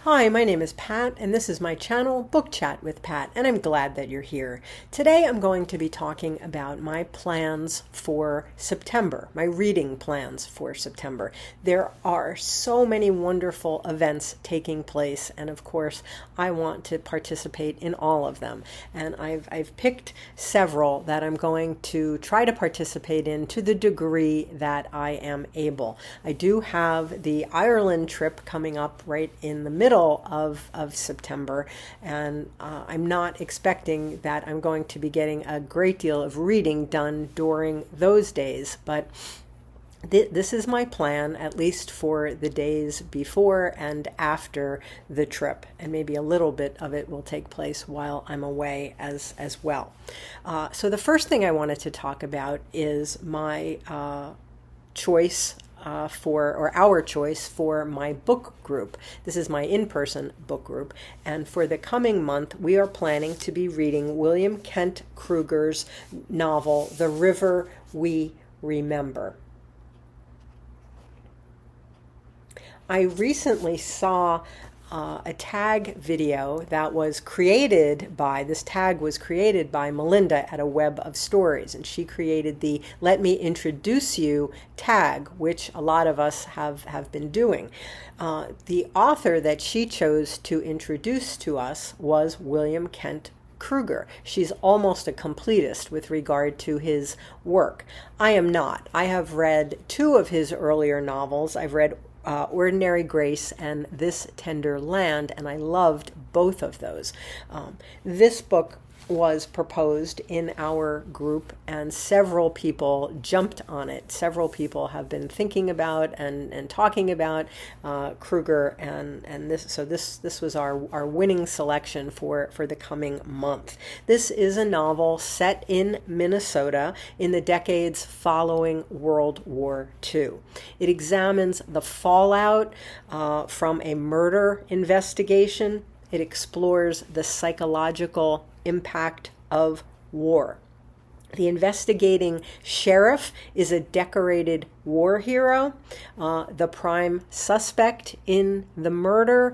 Hi, my name is Pat, and this is my channel, Book Chat with Pat, and I'm glad that you're here. Today I'm going to be talking about my plans for September, my reading plans for September. There are so many wonderful events taking place, and of course, I want to participate in all of them. And I've picked several that I'm going to try to participate in to the degree that I am able. I do have the Ireland trip coming up right in the middle of September, and I'm not expecting that I'm going to be getting a great deal of reading done during those days, but this is my plan, at least for the days before and after the trip, and maybe a little bit of it will take place while I'm away as well. So the first thing I wanted to talk about is my choice or our choice for my book group. This is my in-person book group, and for the coming month we are planning to be reading William Kent Krueger's novel, The River We Remember. I recently saw a tag video that was created by, this tag was created by Melinda at a Web of Stories, and she created the Let Me Introduce You tag, which a lot of us have been doing. The author that she chose to introduce to us was William Kent Krueger. She's almost a completist with regard to his work. I am not. I have read two of his earlier novels. I've read Ordinary Grace and This Tender Land, and I loved both of those. This book was proposed in our group, and several people jumped on it. Several people have been thinking about and talking about Krueger, and this was our winning selection for the coming month. This is a novel set in Minnesota in the decades following World War II. It examines the fallout from a murder investigation. It explores the psychological impact of war. The investigating sheriff is a decorated war hero. The prime suspect in the murder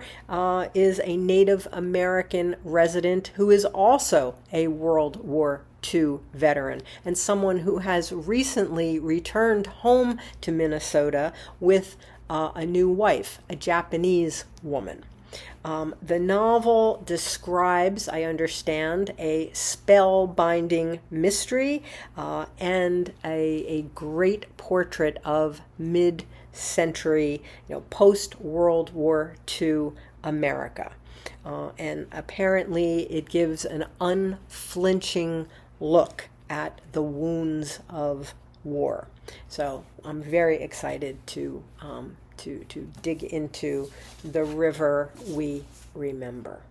is a Native American resident who is also a World War II veteran, and someone who has recently returned home to Minnesota with a new wife, a Japanese woman. The novel describes, I understand, a spellbinding mystery and a great portrait of mid-century, post-World War II America. And apparently it gives an unflinching look at the wounds of war. So I'm very excited to dig into The River We Remember.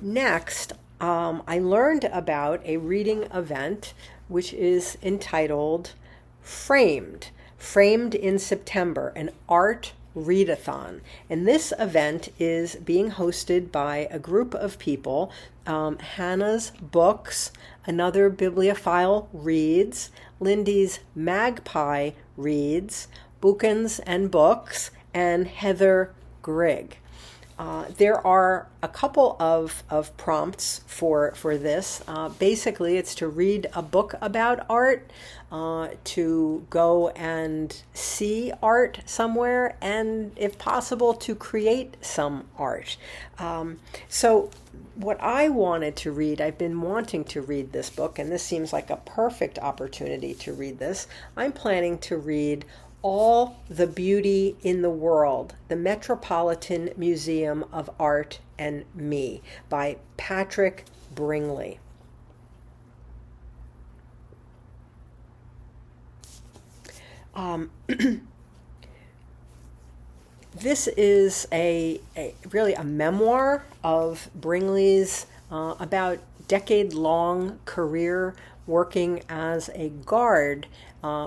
Next, I learned about a reading event which is entitled Framed in September, an art readathon. And this event is being hosted by a group of people. Hannah's Books, Another Bibliophile Reads, Lindy's Magpie Reads, Bookins and Books, and Heather Grigg. There are a couple of prompts for this. Basically, it's to read a book about art, to go and see art somewhere, and if possible, to create some art. So what I wanted to read, I've been wanting to read this book, and this seems like a perfect opportunity to read this. I'm planning to read All the Beauty in the World, the Metropolitan Museum of Art and Me by Patrick Bringley. This is really a memoir of Bringley's about decade-long career working as a guard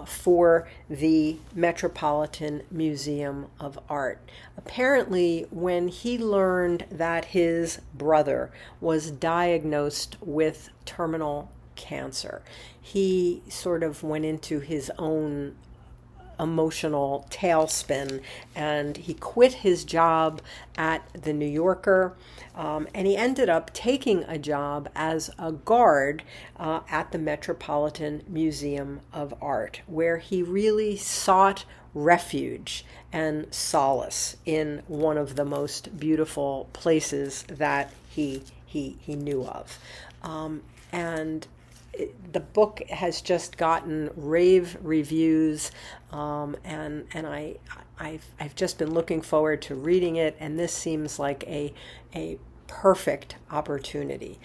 for the Metropolitan Museum of Art. Apparently, when he learned that his brother was diagnosed with terminal cancer, he sort of went into his own emotional tailspin, and he quit his job at the New Yorker, and he ended up taking a job as a guard at the Metropolitan Museum of Art, where he really sought refuge and solace in one of the most beautiful places that he knew of. And the book has just gotten rave reviews, and I've just been looking forward to reading it, and this seems like a perfect opportunity.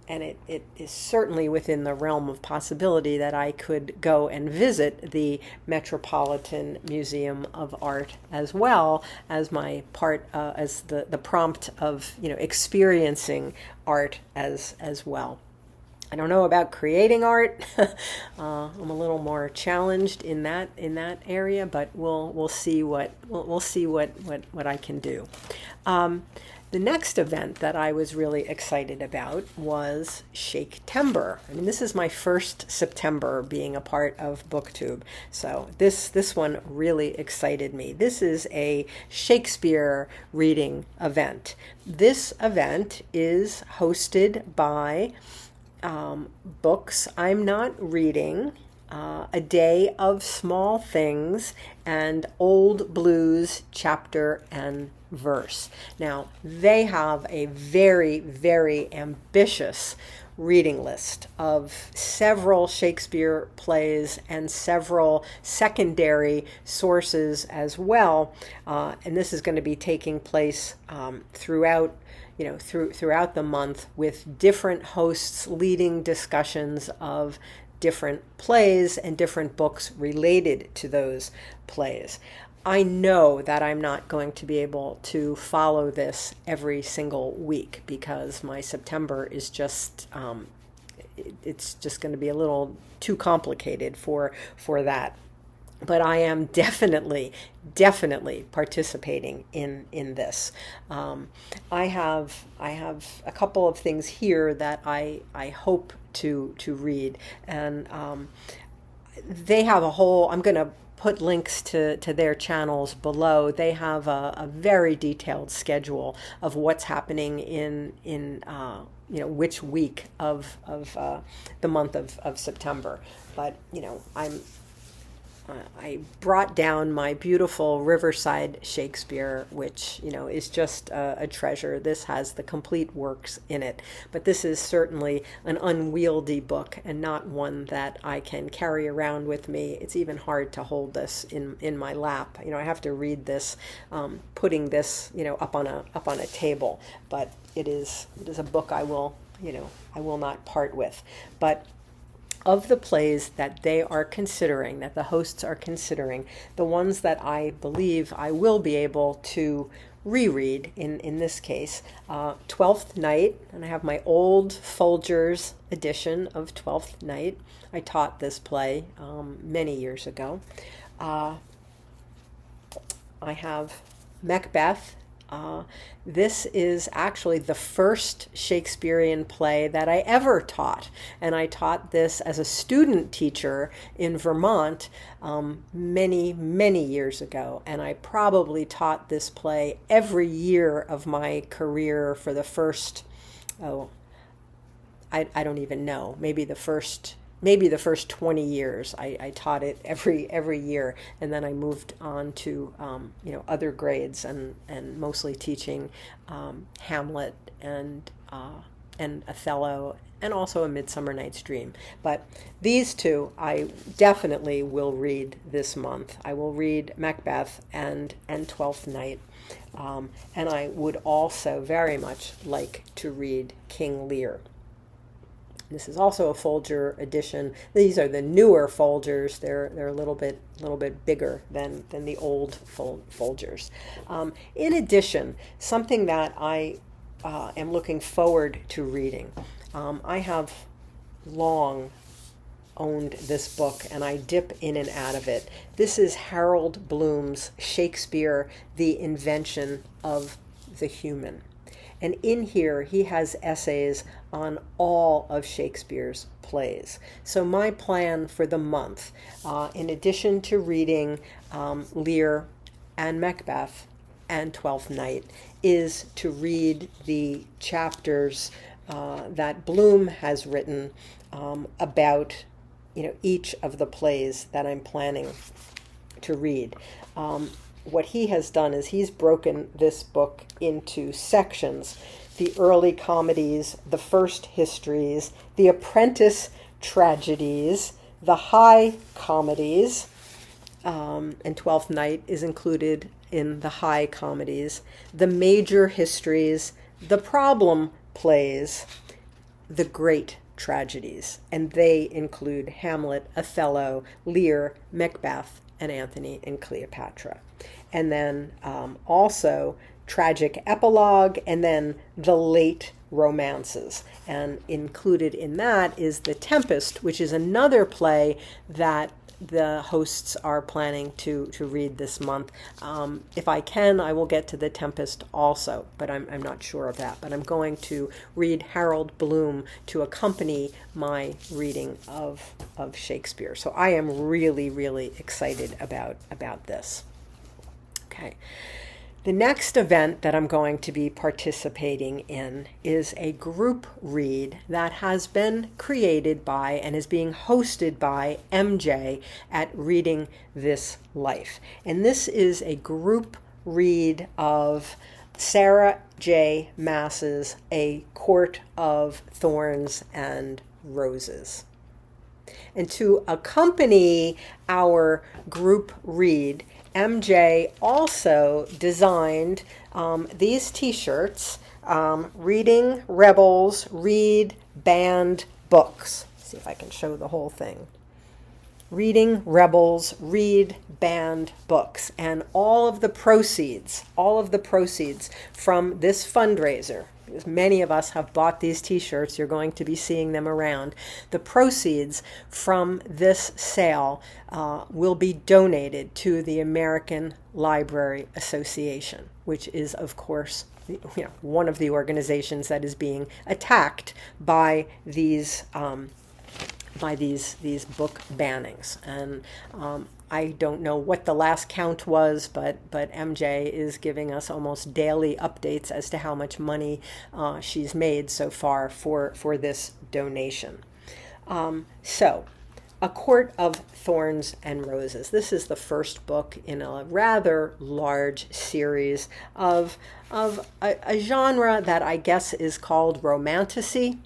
And it is certainly within the realm of possibility that I could go and visit the Metropolitan Museum of Art as well as my part, as the prompt of experiencing art as well. I don't know about creating art. I'm a little more challenged in that area, but we'll see what I can do. The next event that I was really excited about was Shaketember. I mean, this is my first September being a part of BookTube, so this one really excited me. This is a Shakespeare reading event. This event is hosted by Books I'm Not Reading, A Day of Small Things, and Old Blues Chapter and Verse. Now, they have a very, very ambitious reading list of several Shakespeare plays and several secondary sources as well. And this is going to be taking place throughout the month, with different hosts leading discussions of different plays and different books related to those plays. I know that I'm not going to be able to follow this every single week because my September is just, it's just going to be a little too complicated for that. But I am definitely participating in this. I have a couple of things here that I hope to read, and they have a whole. I'm going to put links to their channels below. They have a very detailed schedule of what's happening in which week of the month of September. But I brought down my beautiful Riverside Shakespeare, which, is just a treasure. This has the complete works in it. But this is certainly an unwieldy book and not one that I can carry around with me. It's even hard to hold this in my lap. I have to read this, putting this, up on a table. But it is a book I will not part with. But of the plays that they are considering, that the hosts are considering, the ones that I believe I will be able to reread in this case, Twelfth Night, and I have my old Folgers edition of Twelfth Night. I taught this play many years ago. I have Macbeth. This is actually the first Shakespearean play that I ever taught, and I taught this as a student teacher in Vermont many, many years ago, and I probably taught this play every year of my career for the first, I don't even know, maybe the first 20 years. I taught it every year, and then I moved on to other grades and mostly teaching Hamlet and Othello and also A Midsummer Night's Dream. But these two I definitely will read this month. I will read Macbeth and Twelfth Night, and I would also very much like to read King Lear. This is also a Folger edition. These are the newer Folgers. They're a little bit bigger than the old Folgers. In addition, something that I am looking forward to reading. I have long owned this book, and I dip in and out of it. This is Harold Bloom's Shakespeare, The Invention of the Human. And in here, he has essays on all of Shakespeare's plays. So my plan for the month, in addition to reading Lear and Macbeth and Twelfth Night, is to read the chapters that Bloom has written about each of the plays that I'm planning to read. What he has done is he's broken this book into sections: the early comedies, the first histories, the apprentice tragedies, the high comedies, and Twelfth Night is included in the high comedies, the major histories, the problem plays, the great tragedies, and they include Hamlet, Othello, Lear, Macbeth, and Antony and Cleopatra. And then also tragic epilogue, and then the late romances. And included in that is the Tempest, which is another play that the hosts are planning to read this month. If I can, I will get to the Tempest also, but I'm not sure of that. But I'm going to read Harold Bloom to accompany my reading of Shakespeare. So I am really, really excited about this. Okay. The next event that I'm going to be participating in is a group read that has been created by and is being hosted by MJ at Reading This Life. And this is a group read of Sarah J. Maas's A Court of Thorns and Roses. And to accompany our group read, MJ also designed these t-shirts, Reading Rebels Read Banned Books. Let's see if I can show the whole thing. Reading Rebels Read Banned Books. And all of the proceeds from this fundraiser, because many of us have bought these t-shirts, you're going to be seeing them around. The proceeds from this sale will be donated to the American Library Association, which is, of course, one of the organizations that is being attacked by these book bannings. And I don't know what the last count was, but MJ is giving us almost daily updates as to how much money she's made so far for this donation. So, A Court of Thorns and Roses. This is the first book in a rather large series of a genre that I guess is called romantasy.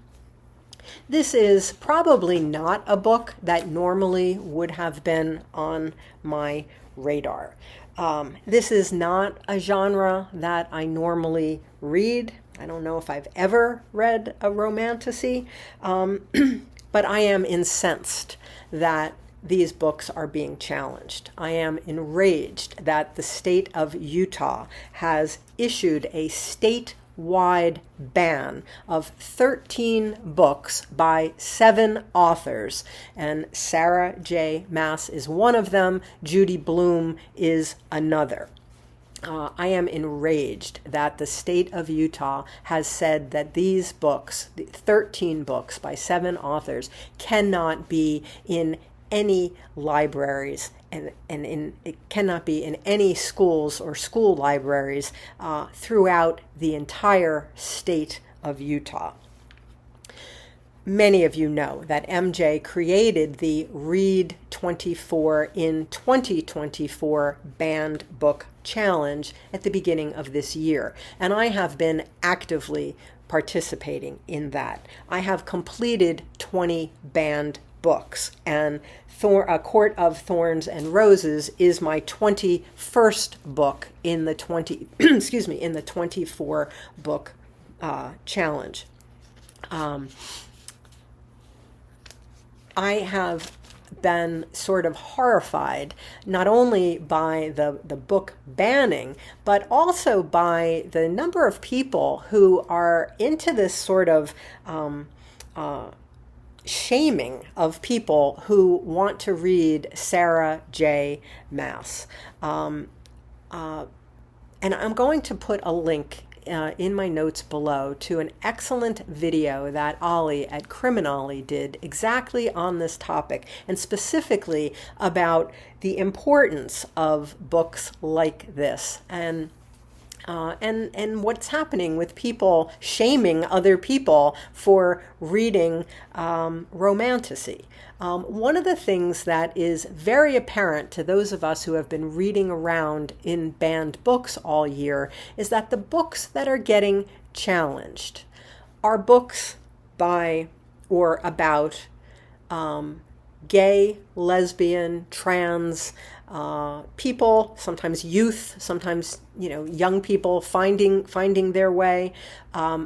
This is probably not a book that normally would have been on my radar. This is not a genre that I normally read. I don't know if I've ever read a romantasy, but I am incensed that these books are being challenged. I am enraged that the state of Utah has issued a statewide ban of 13 books by 7 authors, and Sarah J. Maas is one of them. Judy Bloom is another. I am enraged that the state of Utah has said that these books, 13 books by 7 authors, cannot be in any libraries and it cannot be in any schools or school libraries throughout the entire state of Utah. Many of you know that MJ created the Read 24 in 2024 Banned Book Challenge at the beginning of this year, and I have been actively participating in that. I have completed 20 banned books, and A Court of Thorns and Roses is my 21st book in the 24 book challenge. I have been sort of horrified not only by the book banning, but also by the number of people who are into this sort of shaming of people who want to read Sarah J. Maas. And I'm going to put a link in my notes below to an excellent video that Olly at Criminally did exactly on this topic, and specifically about the importance of books like this, and what's happening with people shaming other people for reading romantasy. One of the things that is very apparent to those of us who have been reading around in banned books all year is that the books that are getting challenged are books by or about gay, lesbian, trans people, sometimes youth, sometimes young people finding their way.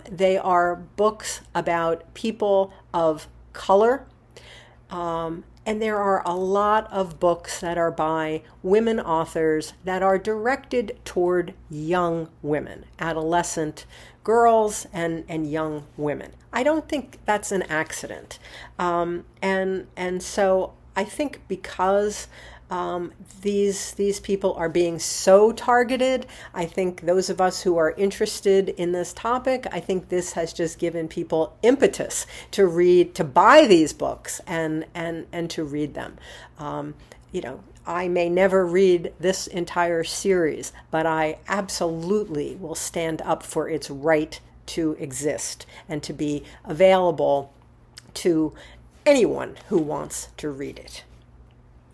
They are books about people of color. And there are a lot of books that are by women authors that are directed toward young women, adolescent girls and young women. I don't think that's an accident. And so I think because these people are being so targeted, I think those of us who are interested in this topic, I think this has just given people impetus to read, to buy these books and to read them. I may never read this entire series, but I absolutely will stand up for its right to exist and to be available to anyone who wants to read it.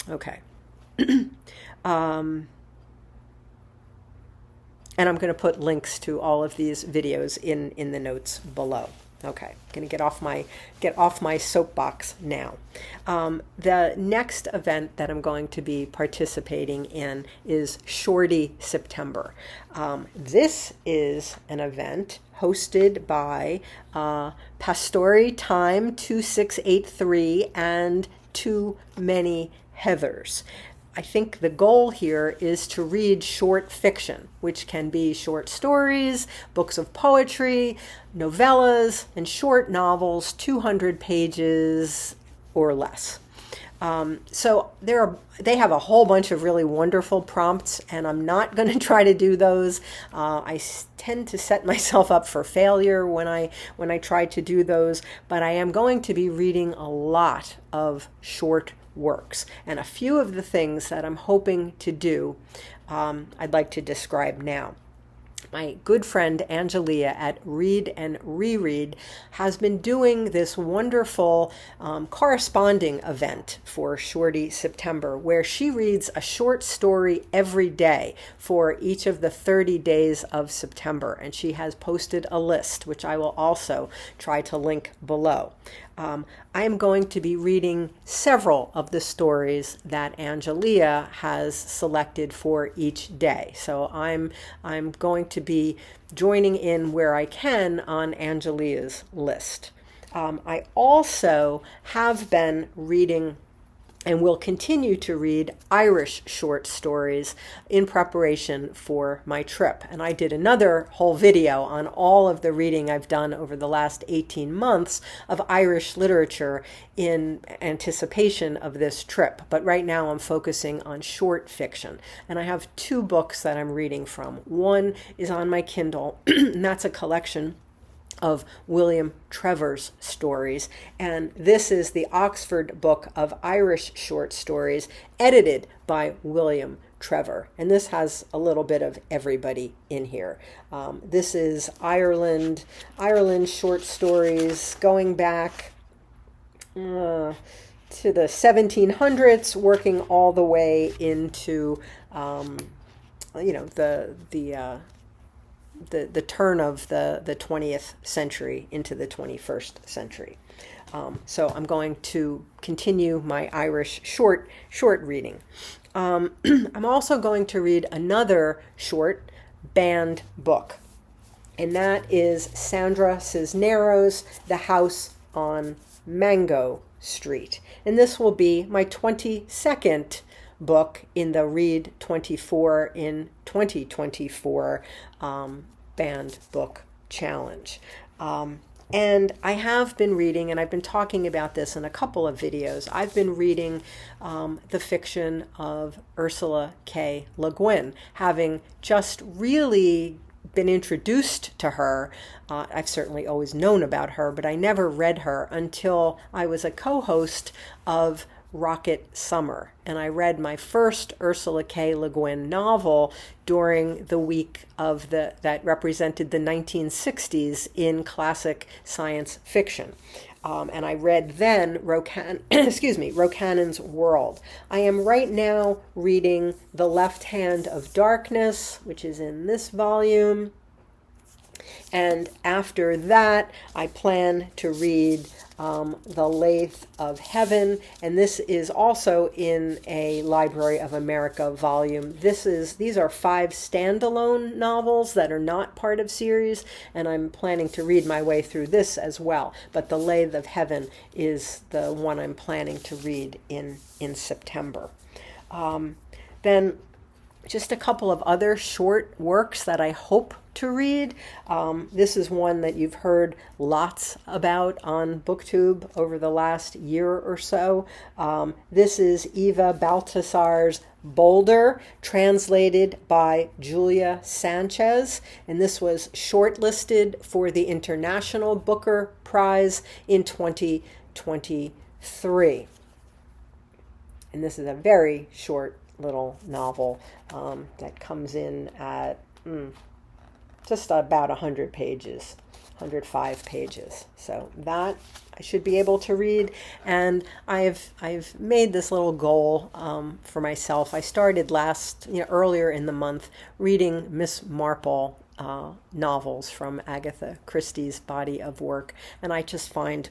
Okay. And I'm going to put links to all of these videos in the notes below. Okay, I'm going to get off my soapbox now. The next event that I'm going to be participating in is Shorty September. This is an event hosted by Pastori Time 2683 and Too Many Heathers. I think the goal here is to read short fiction, which can be short stories, books of poetry, novellas, and short novels, 200 pages or less. So they have a whole bunch of really wonderful prompts, and I'm not going to try to do those. I tend to set myself up for failure when I try to do those, but I am going to be reading a lot of short works, and a few of the things that I'm hoping to do I'd like to describe now. My good friend Angelia at Read and Reread has been doing this wonderful corresponding event for Shorty September, where she reads a short story every day for each of the 30 days of September, and she has posted a list, which I will also try to link below. I am going to be reading several of the stories that Angelia has selected for each day. So I'm going to be joining in where I can on Angelia's list. I also have been reading and will continue to read Irish short stories in preparation for my trip. And I did another whole video on all of the reading I've done over the last 18 months of Irish literature in anticipation of this trip. But right now I'm focusing on short fiction. And I have two books that I'm reading from. One is on my Kindle, and that's a collection of William Trevor's stories, and this is the Oxford Book of Irish Short Stories, edited by William Trevor, and this has a little bit of everybody in here. This is Ireland short stories going back to the 1700s, working all the way into the turn of the 20th century into the 21st century. So I'm going to continue my Irish short reading. I'm also going to read another short banned book, and that is Sandra Cisneros' The House on Mango Street. And this will be my 22nd book in the Read 24 in 2024 banned book challenge. And I have been reading, and I've been talking about this in a couple of videos, I've been reading the fiction of Ursula K. Le Guin, having just really been introduced to her. I've certainly always known about her, but I never read her until I was a co-host of Rocket Summer, and I read my first Ursula K. Le Guin novel during the week of that represented the 1960s in classic science fiction. And I read then Rocannon's World. I am right now reading The Left Hand of Darkness, which is in this volume. And after that, I plan to read The Lathe of Heaven, and this is also in a Library of America volume. These are 5 standalone novels that are not part of series, and I'm planning to read my way through this as well. But The Lathe of Heaven is the one I'm planning to read in September. Then just a couple of other short works that I hope to read. This is one that you've heard lots about on BookTube over the last year or so. This is Eva Baltasar's Boulder, translated by Julia Sanchez, and this was shortlisted for the International Booker Prize in 2023. And this is a very short little novel that comes in at just about 100 pages, 105 pages. So that I should be able to read. And I've made this little goal for myself. I started earlier in the month reading Miss Marple novels from Agatha Christie's body of work, and I just find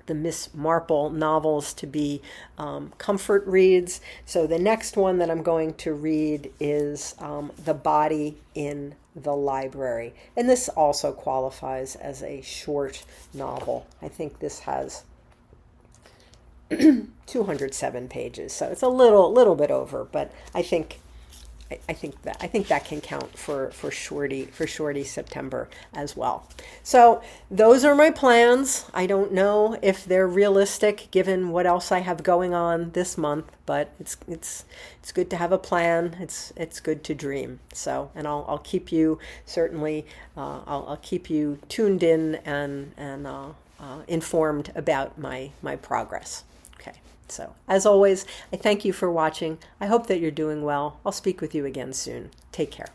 the Miss Marple novels to be comfort reads. So the next one that I'm going to read is The Body in the Library. And this also qualifies as a short novel. I think this has 207 pages. So it's a little bit over, but I think that can count for Shorty September as well. So those are my plans. I don't know if they're realistic given what else I have going on this month, but it's good to have a plan. It's good to dream. So, and I'll keep you certainly. I'll keep you tuned in and informed about my progress. So, as always, I thank you for watching. I hope that you're doing well. I'll speak with you again soon. Take care.